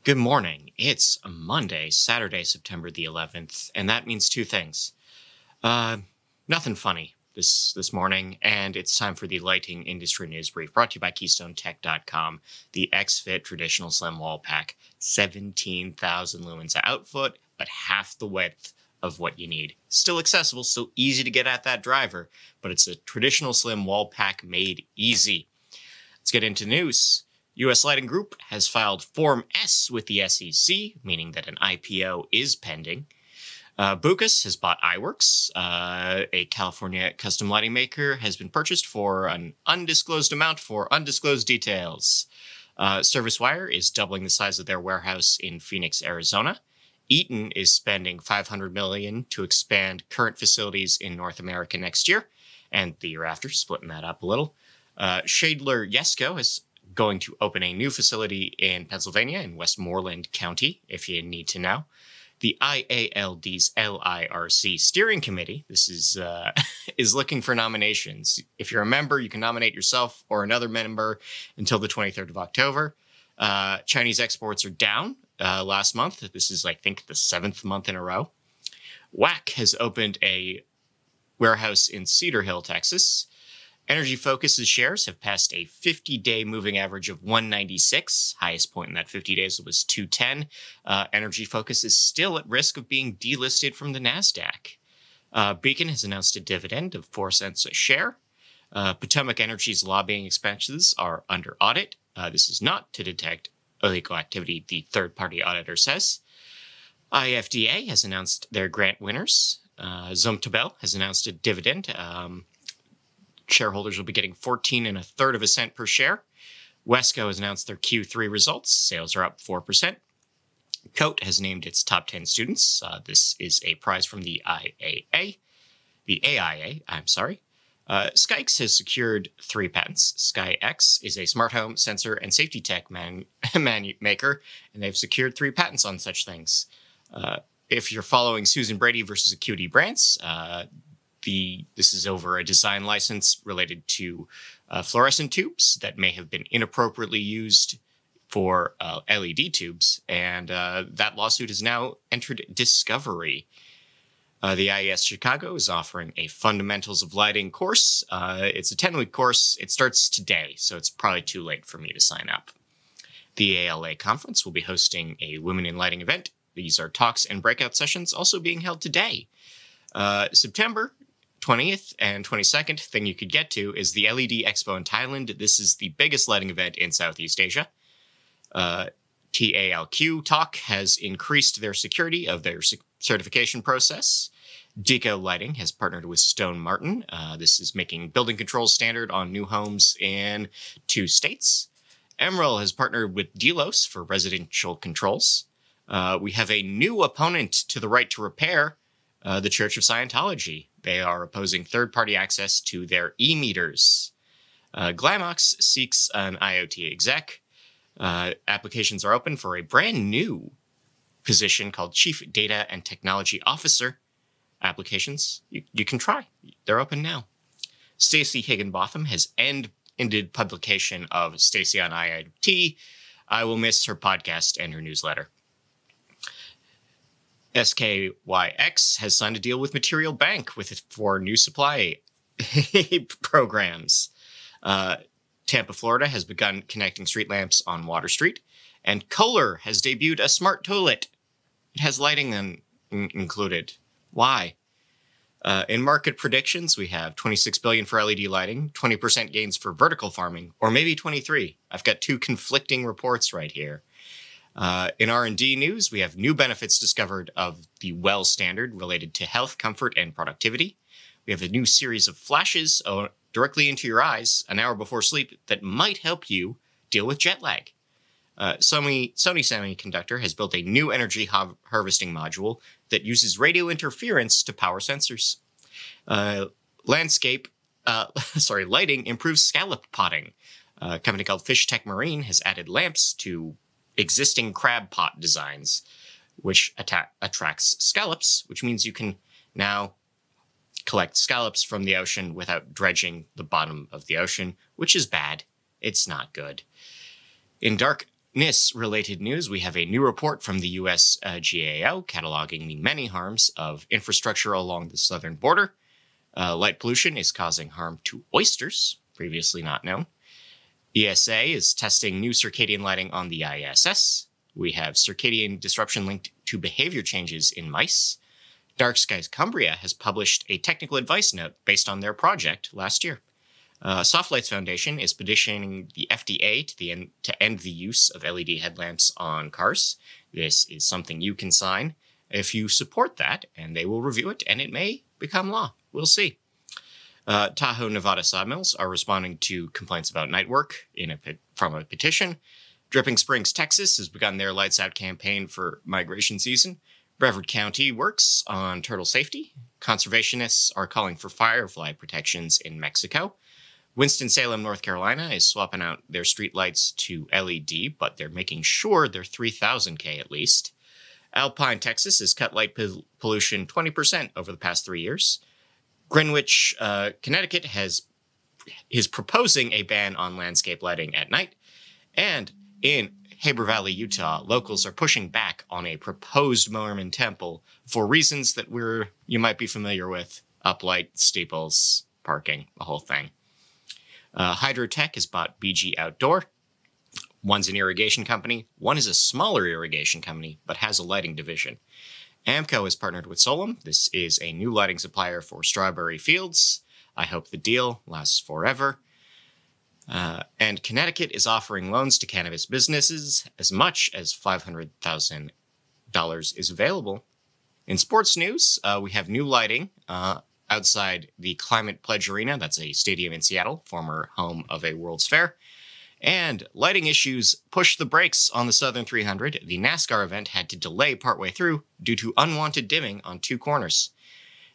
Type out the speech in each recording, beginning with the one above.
Good morning. It's Monday, Saturday, September the 11th, and that means two things. Nothing funny this morning, and it's time for the lighting industry news brief brought to you by KeystoneTech.com. The XFit traditional slim wall pack, 17,000 lumens output, but half the width of what you need. Still accessible, still easy to get at that driver, but it's a traditional slim wall pack made easy. Let's get into news. U.S. Lighting Group has filed Form S with the SEC, meaning that an IPO is pending. Bucas has bought iWorks. A California custom lighting maker has been purchased for an undisclosed amount for undisclosed details. ServiceWire is doubling the size of their warehouse in Phoenix, Arizona. Eaton is spending $500 million to expand current facilities in North America next year, and the year after, splitting that up a little. Shadler Yesco is going to open a new facility in Pennsylvania in Westmoreland County, if you need to know. The IALD's LIRC Steering Committee, this is looking for nominations. If you're a member, you can nominate yourself or another member until the 23rd of October. Chinese exports are down last month. This is, I think, the 7th month in a row. WAC has opened a warehouse in Cedar Hill, Texas. Energy Focus's shares have passed a 50-day moving average of 196. Highest point in that 50 days was 210. Energy Focus is still at risk of being delisted from the NASDAQ. Beacon has announced a dividend of 4 cents a share. Potomac Energy's lobbying expenses are under audit. This is not to detect illegal activity, the third-party auditor says. IFDA has announced their grant winners. Zumtobel has announced a dividend. Shareholders will be getting 14 1/3 cents per share. Wesco has announced their Q3 results. Sales are up 4%. Coat has named its top 10 students. This is a prize from the AIA. Skyx has secured 3 patents. SkyX is a smart home sensor and safety tech maker, and they've secured 3 patents on such things. If you're following Susan Brady versus Acuity Brands, this is over a design license related to fluorescent tubes that may have been inappropriately used for LED tubes, and that lawsuit has now entered discovery. The IES Chicago is offering a Fundamentals of Lighting course. It's a 10-week course. It starts today, so it's probably too late for me to sign up. The ALA conference will be hosting a Women in Lighting event. These are talks and breakout sessions also being held today. September 20th and 22nd thing you could get to is the LED Expo in Thailand. This is the biggest lighting event in Southeast Asia. TALQ Talk has increased their security of their certification process. Deco Lighting has partnered with Stone Martin. This is making building controls standard on new homes in 2 states. Emerald has partnered with Delos for residential controls. We have a new opponent to the right to repair, the Church of Scientology. They are opposing third-party access to their e-meters. Glamox seeks an IoT exec. Applications are open for a brand new position called Chief Data and Technology Officer. Applications, you can try. They're open now. Stacey Higginbotham has ended publication of Stacey on IoT. I will miss her podcast and her newsletter. SKYX has signed a deal with Material Bank for new supply programs. Tampa, Florida has begun connecting street lamps on Water Street. And Kohler has debuted a smart toilet. It has lighting included. Why? In market predictions, we have $26 billion for LED lighting, 20% gains for vertical farming, or maybe 23. I've got 2 conflicting reports right here. In R&D news, we have new benefits discovered of the WELL standard related to health, comfort, and productivity. We have a new series of flashes directly into your eyes an hour before sleep that might help you deal with jet lag. Sony Semiconductor has built a new energy harvesting module that uses radio interference to power sensors. Lighting improves scallop potting. A company called Fish Tech Marine has added lamps to existing crab pot designs, which attracts scallops, which means you can now collect scallops from the ocean without dredging the bottom of the ocean, which is bad. It's not good. In dark fitness-related news, we have a new report from the U.S. GAO cataloging the many harms of infrastructure along the southern border. Light pollution is causing harm to oysters, previously not known. ESA is testing new circadian lighting on the ISS. We have circadian disruption linked to behavior changes in mice. Dark Skies Cumbria has published a technical advice note based on their project last year. Soft Lights Foundation is petitioning the FDA to end the use of LED headlamps on cars. This is something you can sign if you support that, and they will review it, and it may become law. We'll see. Tahoe, Nevada sawmills are responding to complaints about night work from a petition. Dripping Springs, Texas has begun their Lights Out campaign for migration season. Brevard County works on turtle safety. Conservationists are calling for firefly protections in Mexico. Winston-Salem, North Carolina is swapping out their streetlights to LED, but they're making sure they're 3000K at least. Alpine, Texas has cut light pollution 20% over the past 3 years. Greenwich, Connecticut is proposing a ban on landscape lighting at night. And in Haber Valley, Utah, locals are pushing back on a proposed Mormon temple for reasons that you might be familiar with: uplight, steeples, parking, the whole thing. Hydrotech has bought BG Outdoor. One's an irrigation company. One is a smaller irrigation company, but has a lighting division. Amco has partnered with Solem. This is a new lighting supplier for strawberry fields. I hope the deal lasts forever. And Connecticut is offering loans to cannabis businesses. As much as $500,000 is available. In sports news, we have new lighting outside the Climate Pledge Arena. That's a stadium in Seattle, former home of a World's Fair. And lighting issues pushed the brakes on the Southern 300. The NASCAR event had to delay partway through due to unwanted dimming on 2 corners.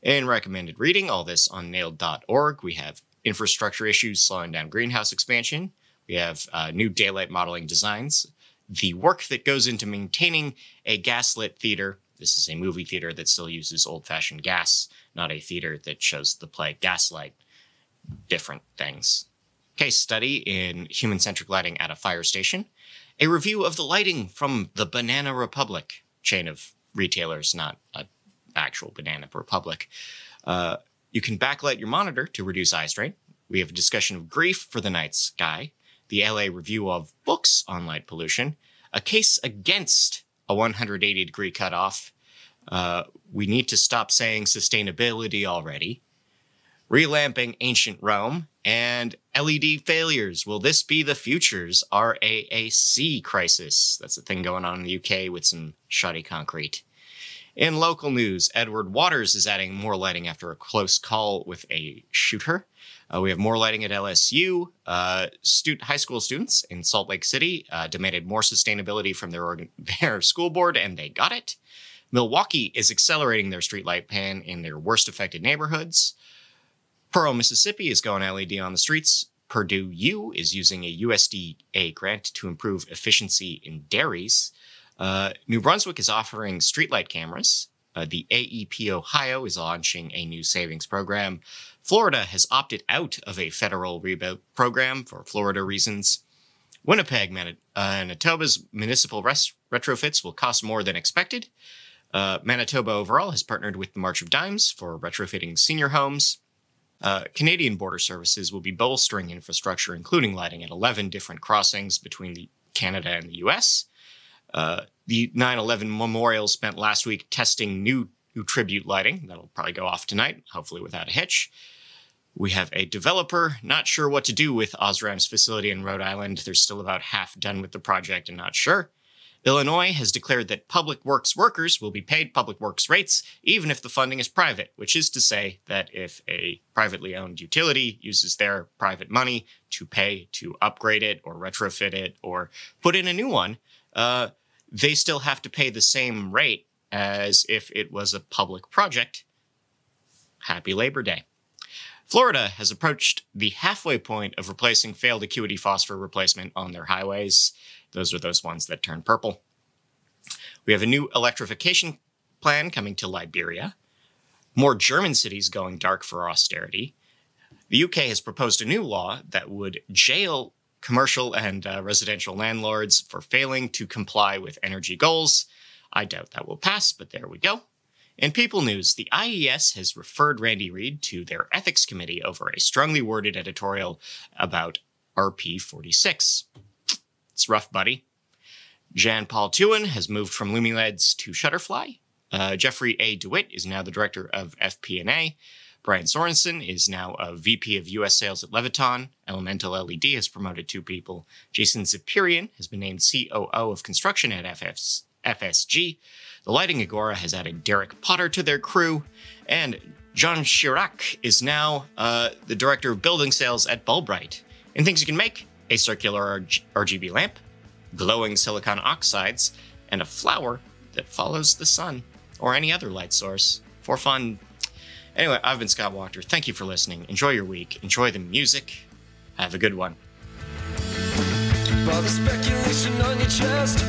In recommended reading, all this on nailed.org, we have infrastructure issues slowing down greenhouse expansion. We have new daylight modeling designs. The work that goes into maintaining a gaslit theater. This is a movie theater that still uses old-fashioned gas, not a theater that shows the play Gaslight. Different things. Case study in Human-Centric lighting at a fire station. A review of the lighting from the Banana Republic chain of retailers, not an actual Banana Republic. You can backlight your monitor to reduce eye strain. We have a discussion of grief for the night sky. The LA review of books on light pollution. A case against a 180-degree cutoff. We need to stop saying sustainability already. Relamping ancient Rome. And LED failures. Will this be the future's RAAC crisis? That's a thing going on in the UK with some shoddy concrete. In local news, Edward Waters is adding more lighting after a close call with a shooter. We have more lighting at LSU. High school students in Salt Lake City demanded more sustainability from their school board, and they got it. Milwaukee is accelerating their streetlight ban in their worst affected neighborhoods. Pearl, Mississippi is going LED on the streets. Purdue U is using a USDA grant to improve efficiency in dairies. New Brunswick is offering streetlight cameras. The AEP Ohio is launching a new savings program. Florida has opted out of a federal rebate program for Florida reasons. Winnipeg, Manitoba's municipal retrofits will cost more than expected. Manitoba overall has partnered with the March of Dimes for retrofitting senior homes. Canadian Border Services will be bolstering infrastructure, including lighting at 11 different crossings between Canada and the U.S. The 9/11 Memorial spent last week testing new tribute lighting. That'll probably go off tonight, hopefully without a hitch. We have a developer not sure what to do with Osram's facility in Rhode Island. They're still about half done with the project and not sure. Illinois has declared that public works workers will be paid public works rates, even if the funding is private, which is to say that if a privately owned utility uses their private money to pay to upgrade it or retrofit it or put in a new one, they still have to pay the same rate as if it was a public project. Happy Labor Day. Florida has approached the halfway point of replacing failed acuity phosphor replacement on their highways. Those are those ones that turn purple. We have a new electrification plan coming to Liberia. More German cities going dark for austerity. The UK has proposed a new law that would jail commercial and residential landlords for failing to comply with energy goals. I doubt that will pass, but there we go. In People News, the IES has referred Randy Reid to their ethics committee over a strongly worded editorial about RP46. It's rough, buddy. Jean-Paul Tuin has moved from Lumileds to Shutterfly. Jeffrey A. DeWitt is now the director of FP&A. Brian Sorensen is now a VP of U.S. sales at Leviton. Elemental LED has promoted 2 people. Jason Zipirian has been named COO of construction at FSG. The Lighting Agora has added Derek Potter to their crew. And Jean Chirac is now the director of building sales at Bulbright. In things you can make, a circular RGB lamp, glowing silicon oxides, and a flower that follows the sun, or any other light source, for fun. Anyway, I've been Scott Wachter. Thank you for listening. Enjoy your week. Enjoy the music. Have a good one. All the speculation on your chest,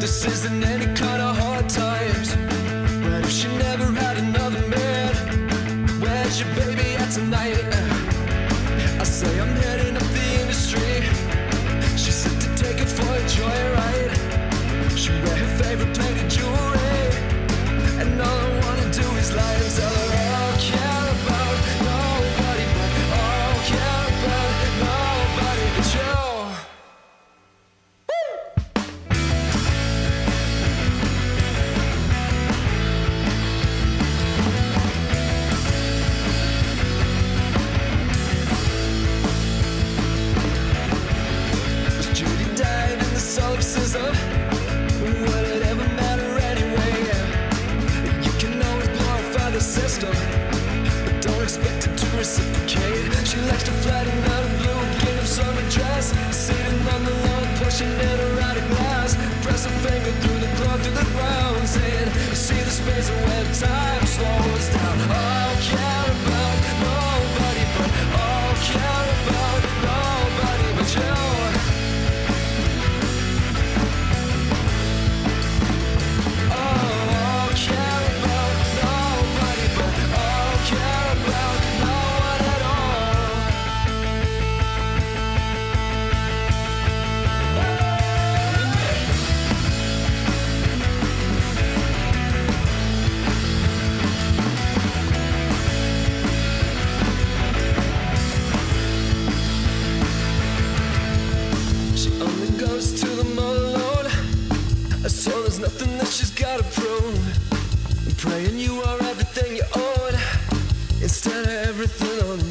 this isn't any kind of hard times. But if she never had another man, where's your baby at tonight? I say I'm heading up the industry. She said to take it for a joyride. She wear her favorite plated jewelry, and all I wanna do is lie and tell her I don't care about nobody but I don't care about nobody but you. Solipsism, would it ever matter anyway? You can always glorify the system, but don't expect it to reciprocate. She likes to flatten out a blue gingham summer dress, sitting on the lawn, pushing it around a glass. Press a finger through the glove to the ground, saying, see the space where time slows down. I'll care about nobody but I'll care about nobody but you. So there's nothing that she's gotta prove. I'm praying you are everything you own instead of everything on